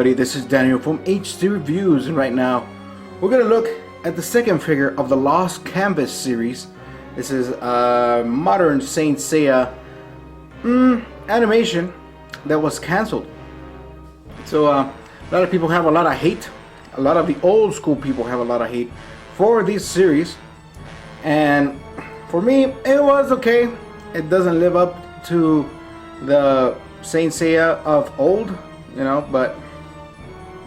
everybody, this is Daniel from HD Reviews, and right now we're gonna look at the second figure of the Lost Canvas series. This is a modern Saint Seiya animation that was cancelled. So a lot of people have a lot of hate. A lot of the old school people have a lot of hate for this series, and for me it was okay. It doesn't live up to the Saint Seiya of old, you know, but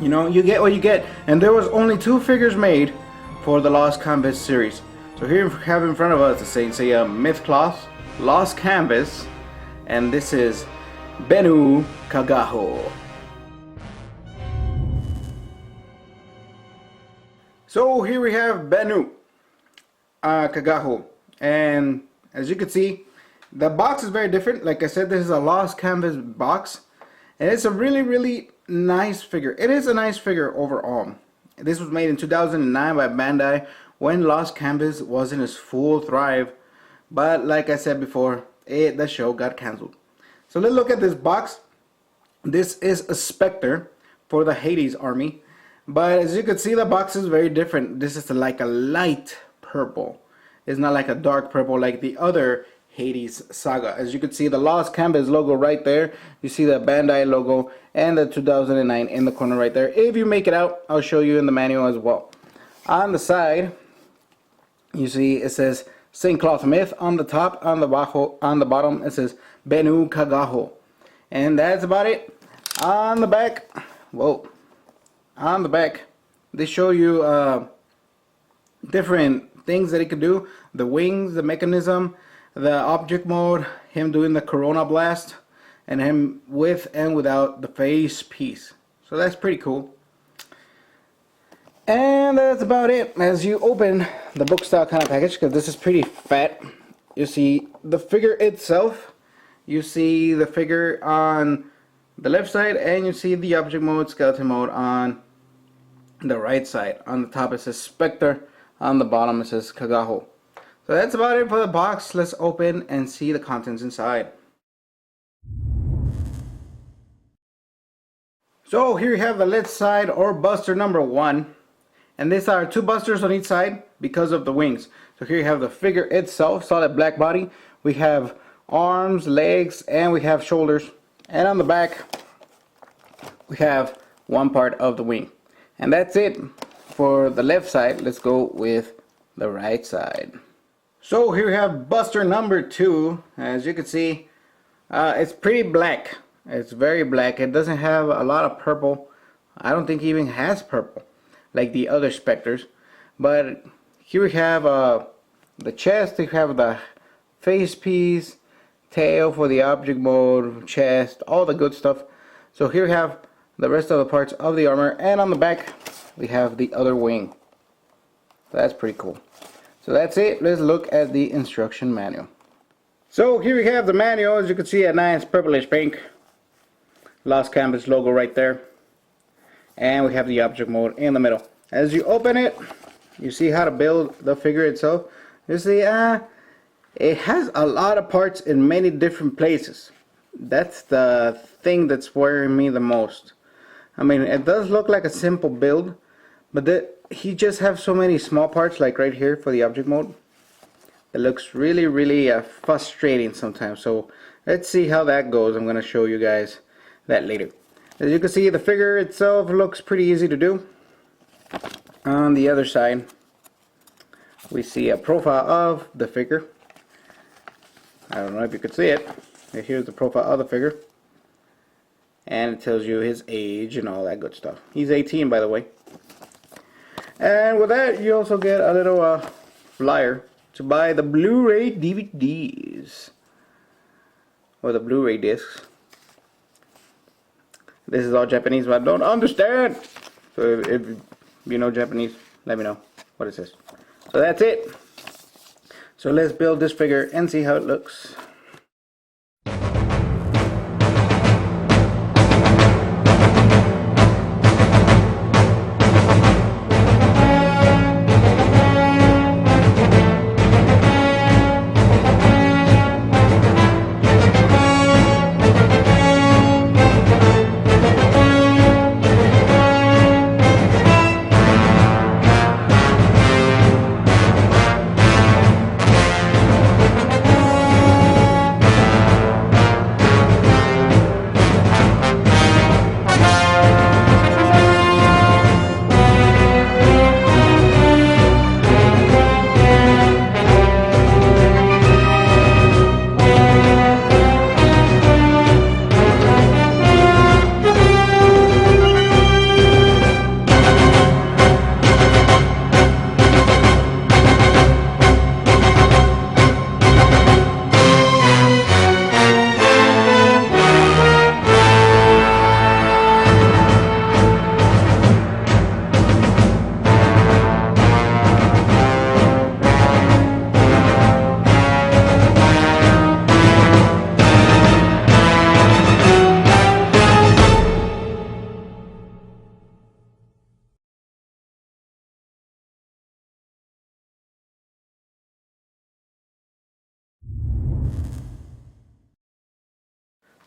you know, you get what you get. And there was only 2 figures made for the Lost Canvas series. So here we have in front of us the Saint Seiya Myth Cloth, Lost Canvas, and this is Bennu Kagaho. So here we have Bennu Kagaho, and as you can see, the box is very different. Like I said, this is a Lost Canvas box, and it's a really nice figure. It is a nice figure overall. This was made in 2009 by Bandai when Lost Canvas was in its full thrive, but like I said before, the show got cancelled. So let's look at this box. This is a Spectre for the Hades army, but as you can see, the box is very different. This is like a light purple. It's not like a dark purple like the other Hades saga. As you can see, the Lost Canvas logo right there. You see the Bandai logo and the 2009 in the corner right there. If you make it out, I'll show you in the manual as well. On the side, you see it says Saint Cloth Myth on the top. On the bottom, it says Bennu Kagaho, and that's about it. On the back, on the back, they show you different things that it could do. The wings, the mechanism, the object mode, him doing the Corona Blast, and him with and without the face piece. So that's pretty cool. And that's about it. As you open the book style kind of package, because this is pretty fat, you see the figure itself, you see the figure on the left side, and you see the object mode, skeleton mode on the right side. On the top it says Spectre, on the bottom it says Kagaho. So that's about it for the box. Let's open and see the contents inside. So here you have the left side, or buster number 1. And these are 2 busters on each side because of the wings. So here you have the figure itself, solid black body. We have arms, legs, and we have shoulders. And on the back, we have one part of the wing. And that's it for the left side. Let's go with the right side. So here we have buster number 2. As you can see, it's pretty black. It's very black. It doesn't have a lot of purple. I don't think it even has purple like the other Spectres. But here we have the chest. We have the face piece, tail for the object mode, chest, all the good stuff. So here we have the rest of the parts of the armor, and on the back we have the other wing. So that's pretty cool. So that's it. Let's look at the instruction manual. So here we have the manual. As you can see, a nice purplish pink Lost Canvas logo right there, and we have the object mode in the middle. As you open it, you see how to build the figure itself. You see, it has a lot of parts in many different places. That's the thing that's worrying me the most. I mean, it does look like a simple build, but he just have so many small parts, like right here for the object mode. It looks really frustrating sometimes. So let's see how that goes. I'm going to show you guys that later. As you can see, the figure itself looks pretty easy to do. On the other side, we see a profile of the figure. I don't know if you could see it. Here's the profile of the figure, and it tells you his age and all that good stuff. He's 18, by the way. And with that, you also get a little flyer to buy the Blu-ray DVDs, or the Blu-ray discs. This is all Japanese, but I don't understand. So if you know Japanese, let me know what it says. So that's it. So let's build this figure and see how it looks.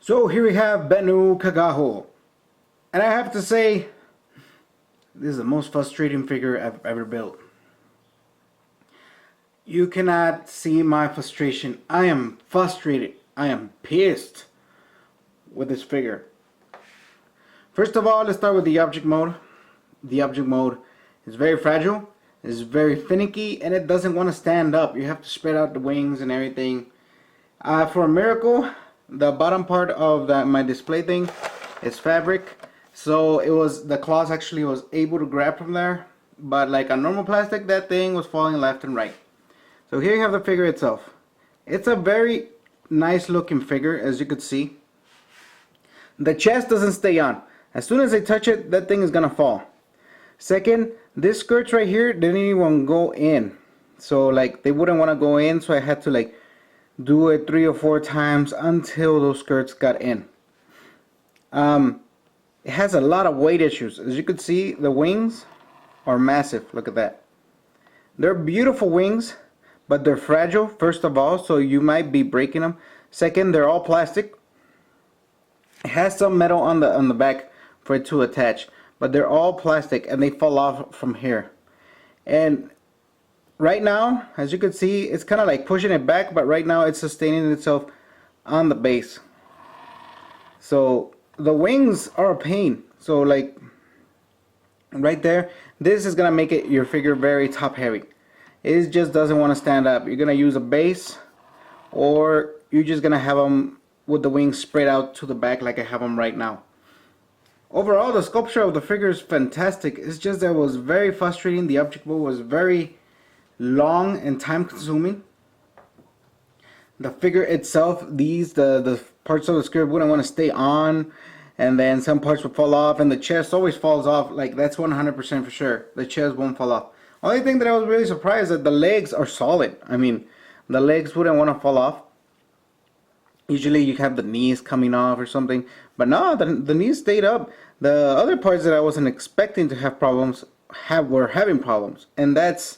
So here we have Bennu Kagaho. And I have to say, this is the most frustrating figure I've ever built. You cannot see my frustration. I am frustrated. I am pissed with this figure. First of all, let's start with the object mode. The object mode is very fragile, it's very finicky, and it doesn't want to stand up. You have to spread out the wings and everything. For a miracle, the bottom part of my display thing is fabric, so the claws actually was able to grab from there. But like a normal plastic, that thing was falling left and right. So here you have the figure itself. It's a very nice looking figure, as you could see. The chest doesn't stay on. As soon as I touch it, that thing is gonna fall. Second, this skirts right here didn't even go in. So like they wouldn't want to go in, so I had to like do it 3 or 4 times until those skirts got in. It has a lot of weight issues. As you can see, the wings are massive. Look at that. They're beautiful wings, but they're fragile, first of all, so you might be breaking them. Second, they're all plastic. It has some metal on the back for it to attach, but they're all plastic and they fall off from here. And right now, as you can see, it's kind of like pushing it back, but right now it's sustaining itself on the base. So the wings are a pain. So like right there, this is gonna make your figure very top heavy. It just doesn't want to stand up. You're gonna use a base, or you're just gonna have them with the wings spread out to the back like I have them right now. Overall, the sculpture of the figure is fantastic. It's just that it was very frustrating. The object mode was very long and time consuming. The figure itself, the parts of the skirt wouldn't want to stay on, and then some parts would fall off, and the chest always falls off. Like that's 100% for sure. The chest won't fall off. Only thing that I was really surprised that the legs are solid. I mean, the legs wouldn't want to fall off. Usually you have the knees coming off or something, but no, the knees stayed up. The other parts that I wasn't expecting to have problems were having problems, and that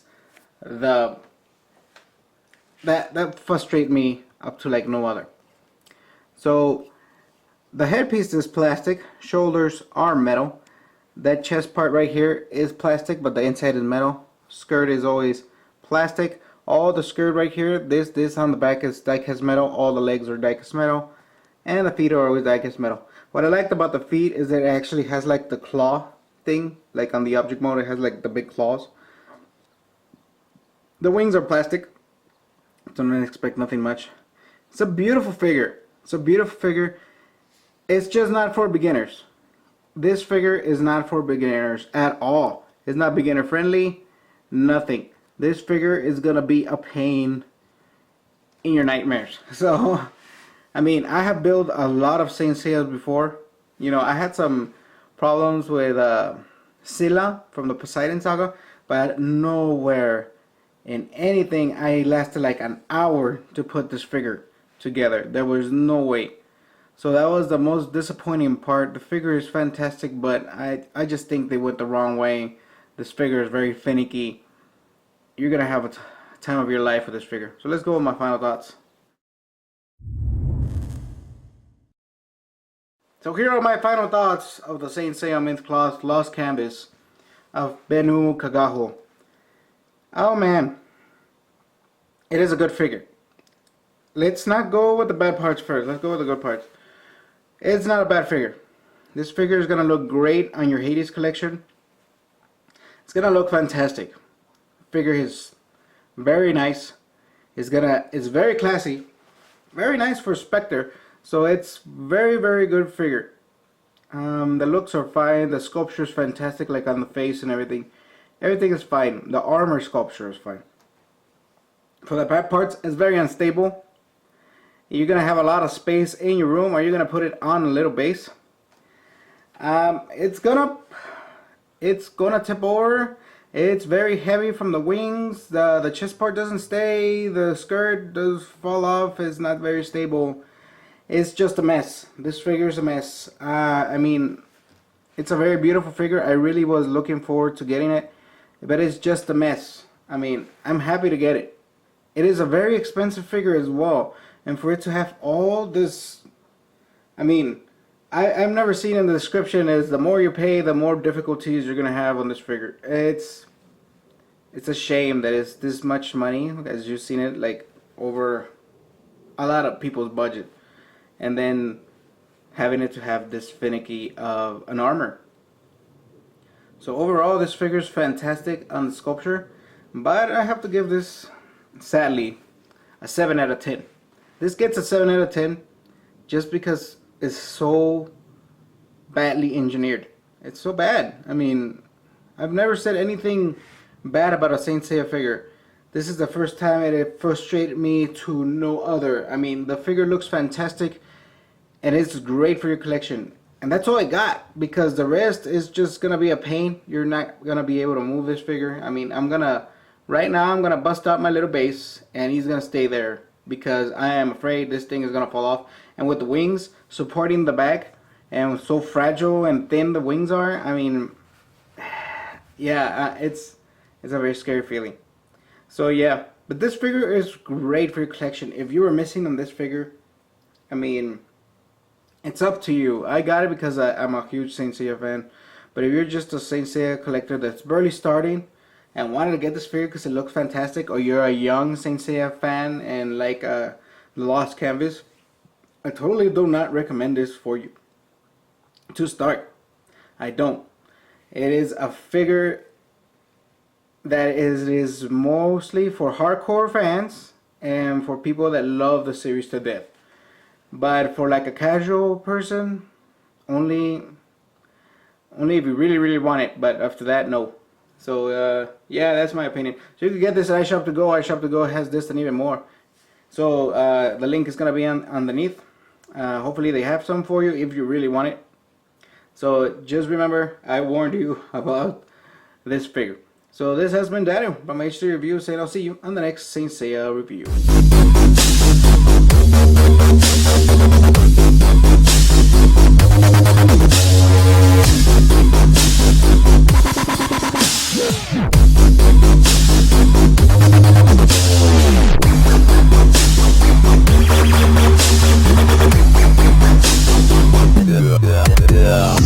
frustrates me up to like no other. So the headpiece is plastic, shoulders are metal. That chest part right here is plastic, but the inside is metal. Skirt is always plastic. All the skirt right here, this on the back is die-cast metal. All the legs are die-cast metal, and the feet are always die-cast metal. What I liked about the feet is that it actually has like the claw thing, like on the object mode it has like the big claws. The wings are plastic, so don't expect nothing much. It's a beautiful figure. It's a beautiful figure. It's just not for beginners. This figure is not for beginners at all. It's not beginner friendly, nothing. This figure is gonna be a pain in your nightmares. So, I mean, I have built a lot of Seiya before. You know, I had some problems with Seiya from the Poseidon Saga, but nowhere in anything I lasted like an hour to put this figure together. There was no way. So that was the most disappointing part. The figure is fantastic, but I just think they went the wrong way. This figure is very finicky. You're gonna have a time of your life with this figure. So let's go with my final thoughts. So here are my final thoughts of the Saint Seiya Mint Cloth Lost Canvas of Bennu Kagaho. Oh man, it is a good figure. Let's not go with the bad parts first. Let's go with the good parts. It's not a bad figure. This figure is gonna look great on your Hades collection. It's gonna look fantastic. Figure is very nice. It's very classy, very nice for Spectre. So it's very good figure. The looks are fine. The sculpture is fantastic, like on the face and everything. Everything is fine. The armor sculpture is fine. For the back parts, it's very unstable. You're gonna have a lot of space in your room, or you're gonna put it on a little base. It's gonna tip over. It's very heavy from the wings. The chest part doesn't stay. The skirt does fall off. It's not very stable. It's just a mess. This figure is a mess. I mean, it's a very beautiful figure. I really was looking forward to getting it, but it's just a mess. I mean, I'm happy to get it. It is a very expensive figure as well, and for it to have all this I mean, I've never seen in the description is the more you pay, the more difficulties you're gonna have on this figure. It's a shame that it's this much money, as you've seen it, like over a lot of people's budget, and then having it to have this finicky of an armor. So overall, this figure is fantastic on the sculpture, but I have to give this, sadly, a 7 out of 10. This gets a 7 out of 10 just because it's so badly engineered. It's so bad. I mean, I've never said anything bad about a Saint Seiya figure. This is the first time it frustrated me to no other. I mean, the figure looks fantastic and it's great for your collection. And that's all I got, because the rest is just gonna be a pain. You're not gonna be able to move this figure. I mean, right now I'm gonna bust out my little base and he's gonna stay there because I am afraid this thing is gonna fall off. And with the wings supporting the back and so fragile and thin the wings are, I mean, yeah, it's a very scary feeling. So yeah, but this figure is great for your collection. If you were missing on this figure, I mean, it's up to you. I got it because I'm a huge Saint Seiya fan. But if you're just a Saint Seiya collector that's barely starting and wanted to get this figure because it looks fantastic, or you're a young Saint Seiya fan and like the Lost Canvas, I totally do not recommend this for you to start. I don't. It is a figure that is mostly for hardcore fans and for people that love the series to death. But for like a casual person, only if you really want it. But after that, no. So yeah, that's my opinion. So you can get this at iShop2Go. iShop2Go has this and even more. So the link is gonna be underneath. Hopefully they have some for you if you really want it. So just remember, I warned you about this figure. So this has been Daniel from H3 Reviews, and I'll see you on the next Saint Seiya review. Yeah.